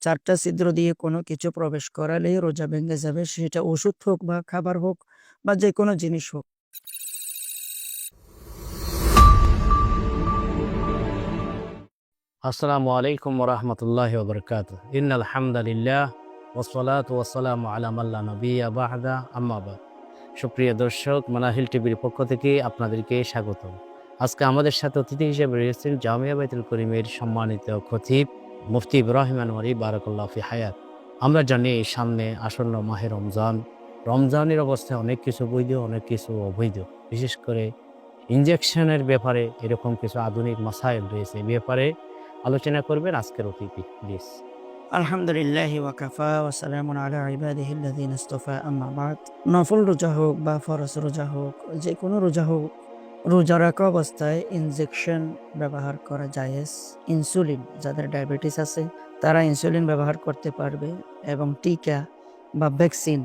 4টা ছিদ্র দিয়ে কোনো কিছু প্রবেশ করালেই রোজা ভেঙে যাবে, সেটা ওষুধ হোক বা খাবার হোক বা যেকোনো জিনিস হোক। আসসালামু আলাইকুম ওরহমতুল্লাহি ওয়াবারাকাতুহু। ইন্নাল হামদালিল্লাহ ওয়াসসালাতু ওয়াসসালামু আলা মান লা নাবিয়্যা বা'দা, আম্মা বা'দ। সুপ্রিয় দর্শক, মানাহিল টিভির পক্ষ থেকে আপনাদেরকে স্বাগতম। আজকে আমাদের সাথে অতিথি হিসেবে রয়েছেন জামিয়া বাইতুল করিমের সম্মানিত খতিব মুফতি ইব্রাহিম আনোয়ারি বারাকাল্লাহু ফি হায়াত। আমরা জানি সামনে আসন্ন মাহে রমজান। রমজানের অবস্থায় অনেক কিছু বৈধ, অনেক কিছু অবৈধ। বিশেষ করে ইনজেকশনের ব্যাপারে এরকম কিছু আধুনিক মাসাইল রয়েছে। এই ব্যাপারে আলোচনা করবেন আজকের অতিথি, প্লিজ। আলহামদুলিল্লাহি ওয়া কাফা ওয়া সালামুন আলা ইবাদিহিল্লাযিনা ইসতাফা, আম্মা বা'দ। নফল রোজা হোক বা ফরজ রোজা হোক, যে কোনো রোজা হোক, রোজা রাখা অবস্থায় ইনজেকশন ব্যবহার করা জায়েজ। ইনসুলিন, যাদের ডায়াবেটিস আছে তারা ইনসুলিন ব্যবহার করতে পারবে এবং টিকা বা ভ্যাকসিন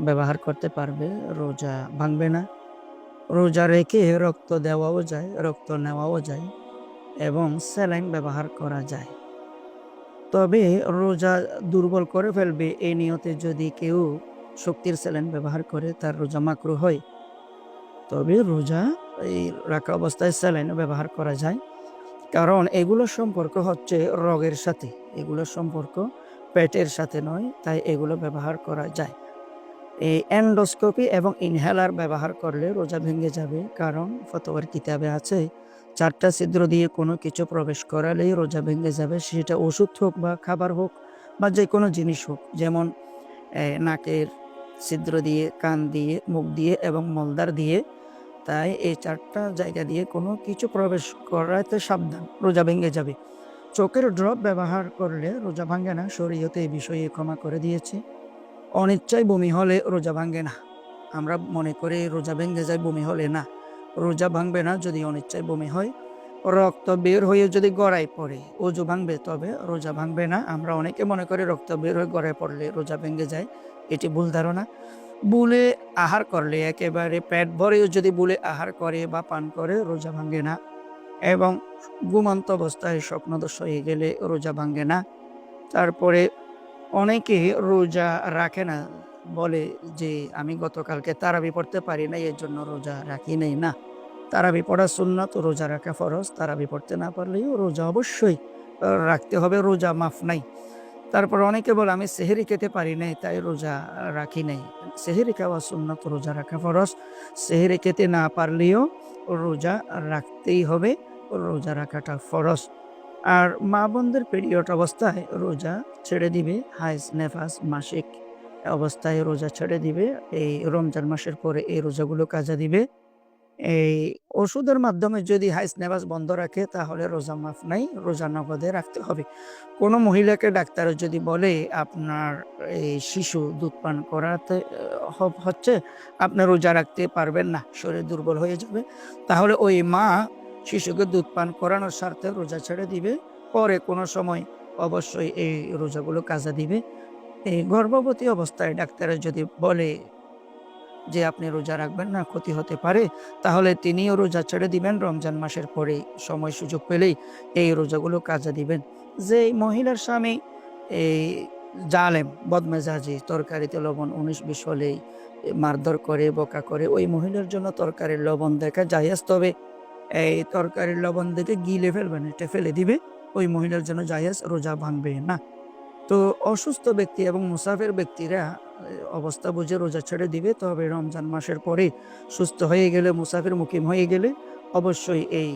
ব্যবহার করতে পারবে, রোজা ভাঙবে না। রোজা রেখে রক্ত দেওয়াও যায়, রক্ত নেওয়াও যায় এবং স্যালাইন ব্যবহার করা যায়। তবে রোজা দুর্বল করে ফেলবে এই নিয়তে যদি কেউ শক্তির স্যালাইন ব্যবহার করে, তার রোজা মাকরুহ হয়। তবে রোজা এই রাখা অবস্থায় স্যালাইন ব্যবহার করা যায়, কারণ এগুলোর সম্পর্ক হচ্ছে রোগের সাথে, এগুলোর সম্পর্ক পেটের সাথে নয়, তাই এগুলো ব্যবহার করা যায়। এই এন্ডোস্কোপি এবং ইনহেলার ব্যবহার করলে রোজা ভেঙে যাবে, কারণ ফতোয়ার কিতাবে আছে 4টা ছিদ্র দিয়ে কোনো কিছু প্রবেশ করালেই রোজা ভেঙে যাবে, সেটা ওষুধ হোক বা খাবার হোক বা যে কোনো জিনিস হোক। যেমন নাকের ছিদ্র দিয়ে, কান দিয়ে, মুখ দিয়ে এবং মলদার দিয়ে। তাই এই 4টা জায়গা দিয়ে কোনো কিছু প্রবেশ করাতে সাবধান, রোজা ভেঙে যাবে। চোখের ড্রপ ব্যবহার করলে রোজা ভাঙে না, শরীয়তে এই বিষয়ে ক্ষমা করে দিয়েছে। অনিচ্ছায় বমি হলে রোজা ভাঙে না। আমরা মনে করি রোজা ভেঙে যায় বমি হলে, না, রোজা ভাঙবে না যদি অনিচ্ছায় বমি হয়। রক্ত বের হয়ে যদি গড়ায় পড়ে ওযু ভাঙবে, তবে রোজা ভাঙবে না। আমরা অনেকে মনে করি রক্ত বের হয়ে গড়ায় পড়লে রোজা ভেঙে যায়, এটি ভুল ধারণা। বুলে আহার করলে, একেবারে পেট ভরেও যদি বুলে আহার করে বা পান করে, রোজা ভাঙে না। এবং ঘুমন্ত অবস্থায় স্বপ্নদোষ হয়ে গেলে রোজা ভাঙে না। তারপরে অনেকে রোজা রাখে না, বলে যে আমি গতকালকে তারাবি পড়তে পারি নাই, এর জন্য রোজা রাখি নাই। না, তারাবি পড়া সুন্নাত, রোজা রাখা ফরজ। তারাবি পড়তে না পারলেও রোজা অবশ্যই রাখতে হবে, রোজা মাফ নাই। তারপর অনেকে বলে আমি সেহরি খেতে পারি নাই, তাই রোজা রাখি নাই। সেহরি খাওয়া সুন্নাত, রোজা রাখা ফরজ। সেহরি খেতে না পারলেও রোজা রাখতেই হবে, রোজা রাখাটা ফরজ। আর মা বোনদের পিরিয়ড অবস্থায় রোজা ছেড়ে দিবে, হাইজ নেফাস মাসিক অবস্থায় রোজা ছেড়ে দিবে। এই রমজান মাসের পরে এই রোজাগুলো কাজা দিবে। এই ওষুধের মাধ্যমে যদি হাইজ নেফাস বন্ধ রাখে, তাহলে রোজা মাফ নাই, রোজা নগদে রাখতে হবে। কোনো মহিলাকে ডাক্তার যদি বলে আপনার এই শিশু দুধ পান করাতে হচ্ছে, আপনি রোজা রাখতে পারবেন না, শরীর দুর্বল হয়ে যাবে, তাহলে ওই মা শিশুকে দুধ পান করানোর স্বার্থে রোজা ছেড়ে দিবে। পরে কোনো সময় অবশ্যই এই রোজাগুলো কাজা দিবে। এই গর্ভবতী অবস্থায় ডাক্তারের যদি বলে যে আপনি রোজা রাখবেন না, ক্ষতি হতে পারে, তাহলে তিনিও রোজা ছেড়ে দিবেন। রমজান মাসের পরে সময় সুযোগ পেলেই এই রোজাগুলো কাজা দিবেন। যে মহিলার স্বামী এই জালেম, বদমেজাজি, তরকারিতে লবণ 19-20 হলেই মারধর করে, বকা করে, ওই মহিলার জন্য তরকারির লবণ দেখা জায়েজ। তবে এই তরকারির লবণ দেখে গিলে ফেলবেন, এটা ফেলে দিবে, ওই মহিলার জন্য জায়েজ, রোজা ভাঙবে না। তো অসুস্থ ব্যক্তি এবং মুসাফির ব্যক্তিরা অবস্থা বুঝে রোজা ছেড়ে দিবে। তবে রমজান মাসের পরে সুস্থ হয়ে গেলে, মুসাফির মুকিম হয়ে গেলে অবশ্যই এই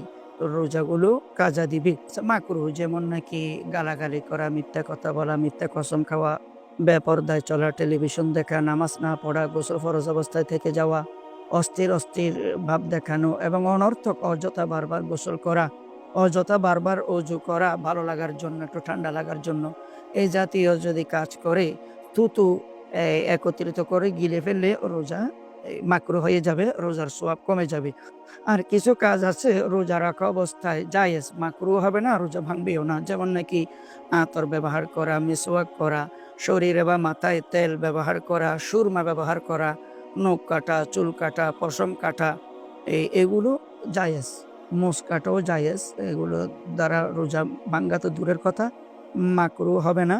রোজাগুলো কাজা দিবে। মাকরুহ, যেমন নাকি গালাগালি করা, মিথ্যা কথা বলা, মিথ্যা কসম খাওয়া, বেপরদায় চলা, টেলিভিশন দেখা, নামাজ না পড়া, গোসল ফরজ অবস্থায় থেকে যাওয়া, অস্থির অস্থির ভাব দেখানো এবং অনর্থক অযথা বারবার গোসল করা, অযথা বারবার অজু করা, ভালো লাগার জন্য, একটু ঠান্ডা লাগার জন্য, এই জাতীয় যদি কাজ করে, থুতু একত্রিত করে গিলে ফেললে রোজা মাকরুহ হয়ে যাবে, রোজার সওয়াব কমে যাবে। আর কিছু কাজ আছে রোজা রাখা অবস্থায় জায়েজ, মাকরুহ হবে না, রোজা ভাঙবেও না। যেমন নাকি আতর ব্যবহার করা, মিসওয়াক করা, শরীরে বা মাথায় তেল ব্যবহার করা, সুরমা ব্যবহার করা, নখ কাটা, চুল কাটা, পশম কাটা, এগুলো জায়েজ। মোষ কাটাও জায়েজ। এগুলো দ্বারা রোজা ভাঙ্গা তো দূরের কথা, মাকরুহ হবে না।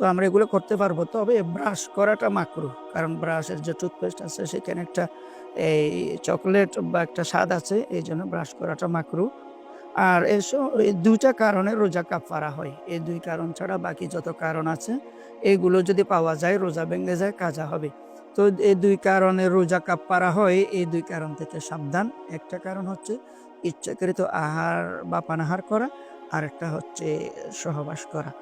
তো আমরা এগুলো করতে পারবো, তবে ব্রাশ করাটা মাকরুহ। কারণ ব্রাশের যে টুথপেস্ট আছে সেখানে একটা এই চকলেট বা একটা স্বাদ আছে, এই জন্য ব্রাশ করাটা মাকরুহ। আর এই ২টা কারণে রোজা কাফারা হয়। এই ২ কারণ ছাড়া বাকি যত কারণ আছে এগুলো যদি পাওয়া যায় রোজা ভেঙে যায়, কাজা হবে। তো এই ২ কারণে রোজা কাফারা হয়, এই ২ কারণ থেকে সাবধান। একটা কারণ হচ্ছে ইচ্ছাকৃত আহার বা পানাহার করা, আরেকটা হচ্ছে সহবাস করা।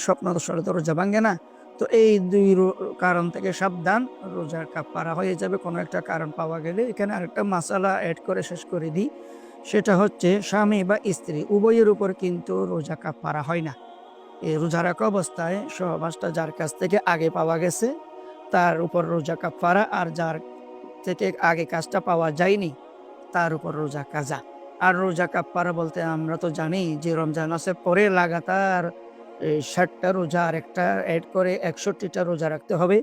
স্বপ্নদোষে তো রোজা ভাঙ্গে না। তো এই ২ কারণ থেকে সাবধান, রোজার কাফারা হয়ে যাবে কোনো একটা কারণ পাওয়া গেলে। এখানে আরেকটা মাসালা এড করে শেষ করে দিই। সেটা হচ্ছে স্বামী বা স্ত্রী উভয়ের উপর কিন্তু রোজা কাফারা হয় না। এই রোজা রাখা অবস্থায় সহবাসটা যার কাছ থেকে আগে পাওয়া গেছে তার উপর রোজা কাফারা, আর যার থেকে আগে কাজটা পাওয়া যায়নি তার উপর রোজা কাজা। আর রোজা কাফারা বলতে আমরা তো জানি যে রমজান মাসের পরে লাগাতার ৬০টা রোজা আর একটা এড করে ৬১টা রোজা রাখতে হবে,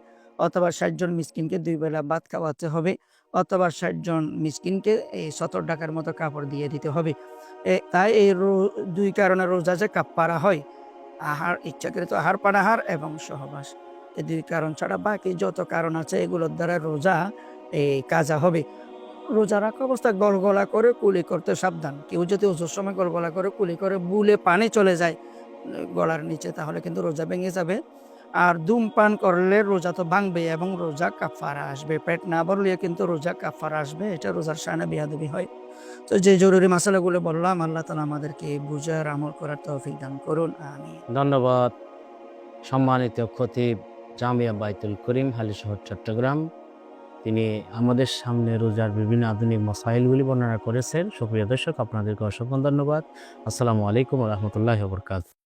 অথবা ৬০ জন মিসকিনকে ২ বেলা ভাত খাওয়াতে হবে, অথবা ৬০ জন মিসকিনকে এই ৭০ টাকার মতো কাপড় দিয়ে দিতে হবে। তাই এই ২ কারণে রোজা যে কাফারা হয়, আহার, ইচ্ছাকৃত আহার পানাহার এবং সহবাস। এই ২ কারণ ছাড়া বাকি যত কারণ আছে এগুলোর দ্বারা রোজা কাজা হবে। রোজা রাখা অবস্থায় গলগলা করে কুলি করতে সাবধান। কেউ যদি ওজোর সময় গলগলা করে কুলি করে বুলে পানি চলে যায় গলার নিচে, তাহলে কিন্তু রোজা ভেঙে যাবে। আর ধূমপান করলে রোজা তো ভাঙবে এবং রোজা কাফারা আসবে। পেট না ভরলে কিন্তু রোজা কাফারা আসবে। এটা রোজার শানে বেয়াদবি হয়। তো যে জরুরি মাসালাগুলো বললাম, আল্লাহ তাআলা আমাদেরকে বুঝার আমল করার তৌফিক দান করুন। আমিন। ধন্যবাদ সম্মানিত খতিব জামিয়া বাইতুল করিম হালিশহর চট্টগ্রাম। তিনি আমাদের সামনে রোজার বিভিন্ন আধুনিক মাসাইলগুলি বর্ণনা করেছেন। সুপ্রিয় দর্শক, আপনাদেরকে অসংখ্য ধন্যবাদ। আসসালামু আলাইকুম ওয়া রাহমাতুল্লাহি ওয়া বারাকাতুহু।